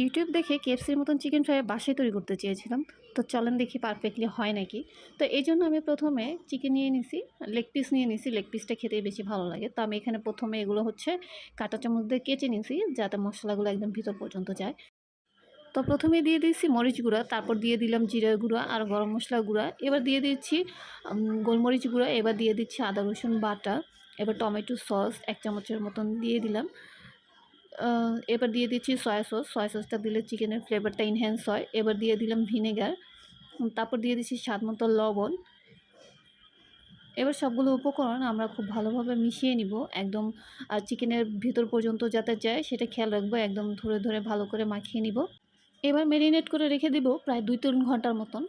YouTube দেখে কেএফসির মতন chicken fry বাসায় তৈরি করতে চেয়েছিলাম। তো চলেন দেখি পারফেক্টলি হয় নাকি। তো এইজন্য আমি প্রথমে চিকেন নিয়ে নিছি, লেগ পিস নিয়ে নিছি। লেগ পিসটা খেতেই বেশি ভালো লাগে। তো আমি এখানে প্রথমে এগুলো হচ্ছে কাঁটা চামচ দিয়ে কেটে নিছি, যাতে মশলাগুলো একদম ভিতর পর্যন্ত যায়। তো প্রথমে দিয়ে দিয়েছি মরিচ গুঁড়া, তারপর দিয়ে দিলাম জিরার গুঁড়া আর গরম মশলা গুঁড়া। এবার দিয়ে দিচ্ছি গোলমরিচ গুঁড়া, এবার দিয়ে দিচ্ছি আদা রসুন বাটা, এবার টমেটো সস 1 চামচের মতন দিয়ে দিলাম। এবার দিয়ে দিচ্ছি সয়া সস। সয়া সসটা দিলে চিকেনের ফ্লেভারটা এনহ্যান্স হয়। এবার দিয়ে দিলাম ভিনেগার, তারপর দিয়ে দিচ্ছি স্বাদমতো লবণ। এবার সবগুলো উপকরণ আমরা খুব ভালোভাবে মিশিয়ে নিব, একদম চিকেনের ভিতর পর্যন্ত যাতে যায় সেটা খেয়াল রাখবো। একদম ধরে ধরে ভালো করে মাখিয়ে নিব। এবার ম্যারিনেট করে রেখে দিব প্রায় 2-3 ঘন্টার মতন।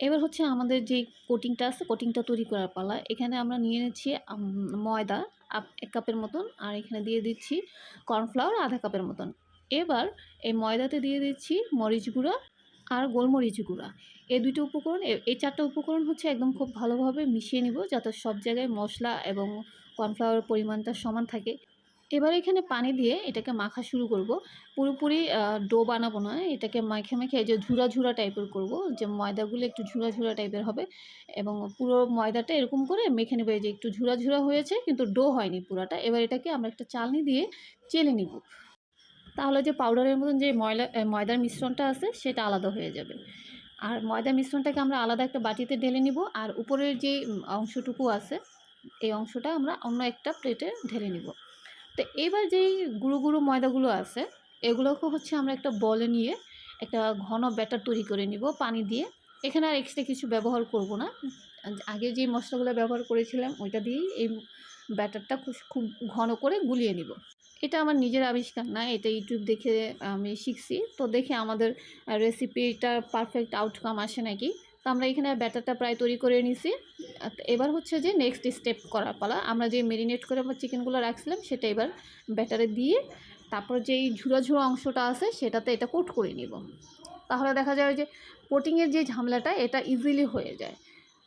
এবার হচ্ছে আমাদের যে কোটিংটা আছে, কোটিংটা তৈরি করার পালা। এখানে আমরা নিয়ে নিচ্ছি ময়দা 1 কাপের মতন, আর এখানে দিয়ে দিচ্ছি কর্নফ্লাওয়ার 1/2 কাপের মতন। এবার এই ময়দাতে দিয়ে দিচ্ছি মরিচ গুঁড়া আর গোলমরিচ গুঁড়া। এই 2টো উপকরণ, এই 4টা উপকরণ হচ্ছে একদম খুব ভালোভাবে মিশিয়ে নিব, যাতে সব জায়গায় মশলা এবং কর্নফ্লাওয়ারের পরিমাণটা সমান থাকে। এবার এখানে পানি দিয়ে এটাকে মাখা শুরু করব। পুরোপুরি ডো বানাবো না। এটাকে মাখে মাখে এই যে ঝুরা ঝুরা টাইপের করব, যে ময়দাগুলো একটু ঝুরা ঝুরা টাইপের হবে এবং পুরো ময়দাটা এরকম করে মেখে নেব। এই যে একটু ঝুরা ঝুরা হয়েছে কিন্তু ডো হয়নি পুরাটা। এবার এটাকে আমরা একটা চালনি দিয়ে চেলে নিব। তাহলে যে পাউডারের মতন যে ময়দার মিশ্রণটা আছে সেটা আলাদা হয়ে যাবে। আর ময়দার মিশ্রণটাকে আমরা আলাদা একটা বাটিতে ঢেলে নিব, আর উপরের যে অংশটুকু আছে এই অংশটা আমরা অন্য একটা প্লেটে ঢেলে নিব। তো এবার যেই গুঁড়ো গুঁড়ো ময়দাগুলো আছে এগুলোকে হচ্ছে আমরা একটা বলে নিয়ে একটা ঘন ব্যাটার তৈরি করে নিব পানি দিয়ে। এখানে আর এক্সট্রা কিছু ব্যবহার করব না। আগে যে মশলাগুলো ব্যবহার করেছিলাম ওইটা দিয়েই এই ব্যাটারটা খুব ঘন করে গুলিয়ে নিব। এটা আমার নিজের আবিষ্কার না, এটা ইউটিউব দেখে আমি শিখছি। তো দেখে আমাদের রেসিপিটার পারফেক্ট আউটকাম আসে নাকি। তো আমরা এখানে ব্যাটারটা প্রায় তৈরি করে নিছি। এবার হচ্ছে যে নেক্সট স্টেপ করার পালা। আমরা যে মেরিনেট করে আমরা চিকেনগুলো রাখছিলাম সেটা এবার ব্যাটারে দিয়ে তারপর যেই ঝুরা ঝুরা অংশটা আছে সেটাতে এটা কোট করে নিব। তাহলে দেখা যায় যে কোটিংয়ের যে ঝামেলাটা এটা ইজিলি হয়ে যায়।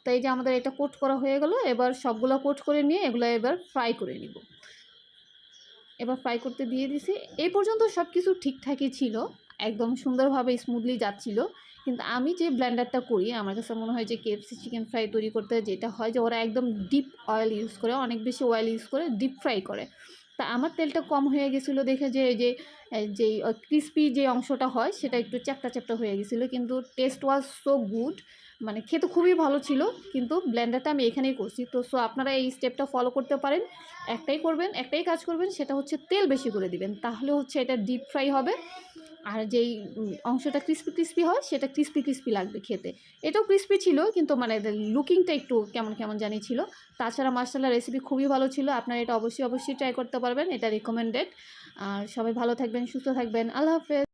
তো এই যে আমাদের এটা কোট করা হয়ে গেল। এবার সবগুলো কোট করে নিয়ে এগুলো এবার ফ্রাই করে নিব। এবার ফ্রাই করতে দিয়ে দিছি। এই পর্যন্ত সব কিছু ঠিকঠাকই ছিল, একদম সুন্দরভাবে স্মুথলি যাচ্ছিল। কিন্তু আমি যে ব্লেন্ডারটা করি আমার কাছে মনে হয় যে কেএফসি চিকেন ফ্রাই তৈরি করতে যেটা হয় যে ওরা একদম ডিপ অয়েল ইউজ করে, অনেক বেশি অয়েল ইউজ করে ডিপ ফ্রাই করে। তা আমার তেলটা কম হয়ে গেছিলো দেখে যে এই যে যেই ক্রিস্পি যে অংশটা হয় সেটা একটু চ্যাপ্টা চ্যাপ্টা হয়ে গেছিলো, কিন্তু টেস্ট ওয়াজ সো গুড, মানে খেতে খুবই ভালো ছিল। কিন্তু ব্লেন্ডারটা আমি এখানেই করছি। তো সো আপনারা এই স্টেপটা ফলো করতে পারেন। একটাই কাজ করবেন, সেটা হচ্ছে তেল বেশি করে দিবেন, তাহলে হচ্ছে এটা ডিপ ফ্রাই হবে। আর যেই অংশটা ক্রিস্পি ক্রিস্পি হয় সেটা ক্রিস্পি ক্রিস্পি লাগবে খেতে। এটাও ক্রিস্পি ছিল কিন্তু মানে লুকিংটা একটু কেমন কেমন জানি ছিল। তাছাড়া মাশাআল্লাহ রেসিপি খুবই ভালো ছিল। আপনারা এটা অবশ্যই ট্রাই করতে পারবেন, এটা রিকমেন্ডেড। আর সবাই ভালো থাকবেন, সুস্থ থাকবেন। আল্লাহ হাফেজ।